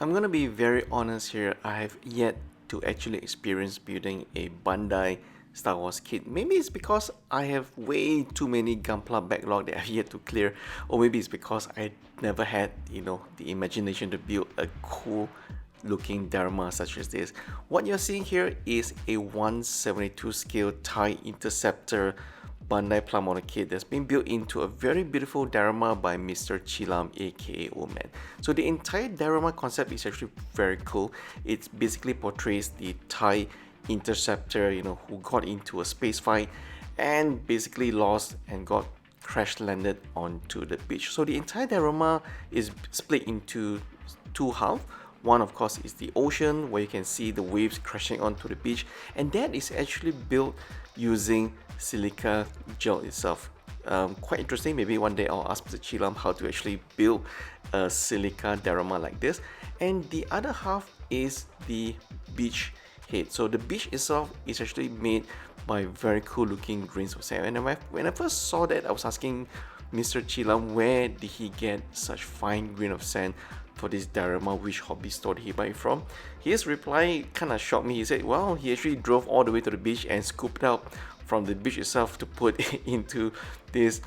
I'm gonna be very honest here. I have yet to actually experience building a Bandai Star Wars kit. Maybe it's because I have way too many Gunpla backlog that I have yet to clear, or maybe it's because I never had, the imagination to build a cool looking Diorama such as this. What you're seeing here is a 1/72 scale Tie Interceptor Bandai Plum Model kit that's been built into a very beautiful diorama by Mr. Chee Lam, aka Old Man. So the entire diorama concept is actually very cool. It basically portrays the Tie Interceptor, who got into a space fight and basically lost and got crash landed onto the beach. So the entire diorama is split into two halves. One, of course, is the ocean, where you can see the waves crashing onto the beach, and that is actually built using silica gel itself. Quite interesting. Maybe one day I'll ask Mr. Chee Lam how to actually build a silica diorama like this. And the other half is the beach head. So the beach itself is actually made by very cool looking grains of sand. And when I first saw that, I was asking Mr. Chee Lam where did he get such fine grain of sand for this diorama, which hobby store did he buy it from. His reply kind of shocked me. He said, well, he actually drove all the way to the beach and scooped out from the beach itself to put into this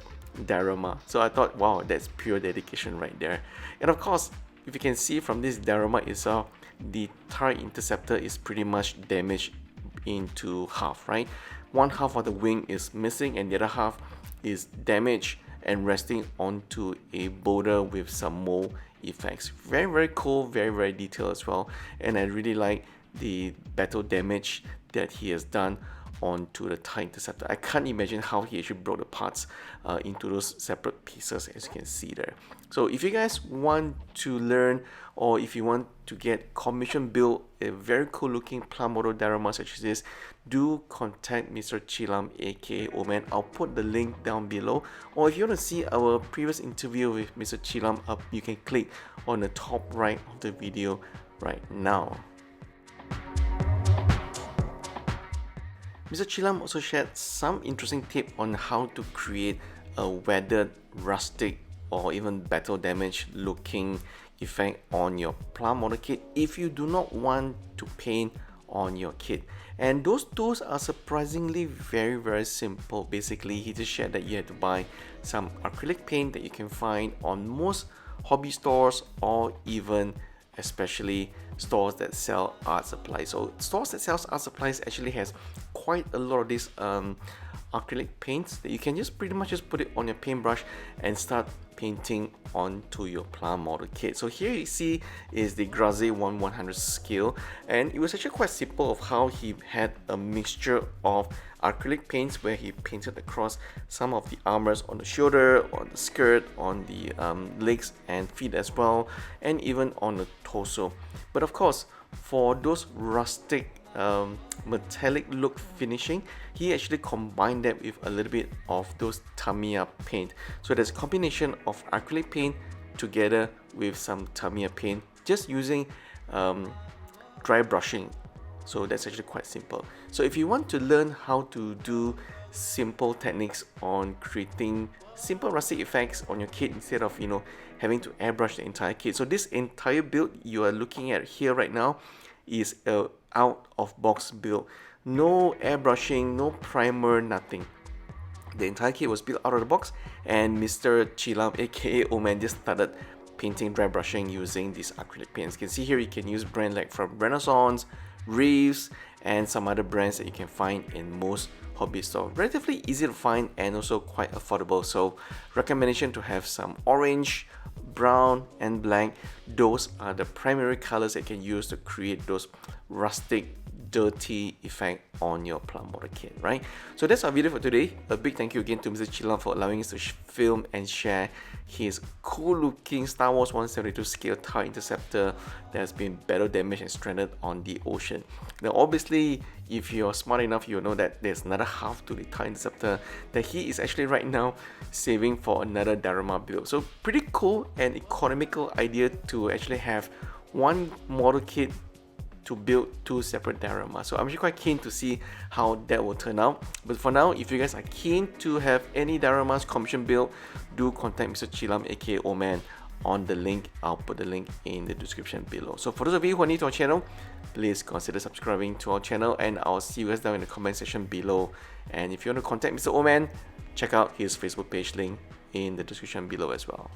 diorama. So I thought, wow, that's pure dedication right there. And of course, if you can see from this diorama itself, the Tie Interceptor is pretty much damaged into half, right? One half of the wing is missing and the other half is damaged and resting onto a boulder with some mold effects. Very cool, very detailed as well, and I really like the battle damage that he has done onto the Tie Interceptor. I can't imagine how he actually broke the parts into those separate pieces, as you can see there. So if you guys want to learn, or if you want to get commission build a very cool looking plum model diorama such as this, do contact Mr. Chee Lam, aka Old Man. I'll put the link down below, or if you want to see our previous interview with Mr. Chee Lam up, you can click on the top right of the video right now. Mr. Chee Lam also shared some interesting tips on how to create a weathered, rustic, or even battle damage looking effect on your plum model kit if you do not want to paint on your kit. And those tools are surprisingly very simple. Basically, he just shared that you have to buy some acrylic paint that you can find on most hobby stores, or even especially stores that sell art supplies. So stores that sells art supplies actually has quite a lot of these acrylic paints that you can just pretty much just put it on your paintbrush and start painting onto your plum model kit. So here you see is the Graze 1/100 scale, and it was actually quite simple of how he had a mixture of acrylic paints where he painted across some of the armors on the shoulder, on the skirt, on the legs and feet as well, and even on the torso. But of course, for those rustic metallic look finishing, he actually combined that with a little bit of those Tamiya paint. So there's a combination of acrylic paint together with some Tamiya paint, just using dry brushing. So that's actually quite simple. So if you want to learn how to do simple techniques on creating simple rustic effects on your kit instead of having to airbrush the entire kit, so this entire build you are looking at here right now is a out of box build. No airbrushing, no primer, nothing. The entire kit was built out of the box, and Mr. Chee Lam, aka Old Man, just started painting, dry brushing using these acrylic paints. You can see here you can use brands like from Renaissance, Reeves, and some other brands that you can find in most hobby stores. Relatively easy to find and also quite affordable. So recommendation to have some orange, brown and black. Those are the primary colors that you can use to create those rustic, dirty effect on your plum model kit, right? So that's our video for today. A big thank you again to Mr. Chee Lam for allowing us to film and share his cool looking Star Wars 1/72 scale Tie Interceptor that has been battle damaged and stranded on the ocean. Now obviously, if you're smart enough, you'll know that there's another half to the Tie Interceptor that he is actually right now saving for another diorama build. So pretty cool and economical idea to actually have one model kit to build two separate dioramas. So I'm actually quite keen to see how that will turn out. But for now, if you guys are keen to have any dioramas commission build, do contact Mr. Chee Lam, aka Old Man, on the link. I'll put the link in the description below. So for those of you who are new to our channel, please consider subscribing to our channel, and I'll see you guys down in the comment section below. And if you want to contact Mr. Oman, check out his Facebook page link in the description below as well.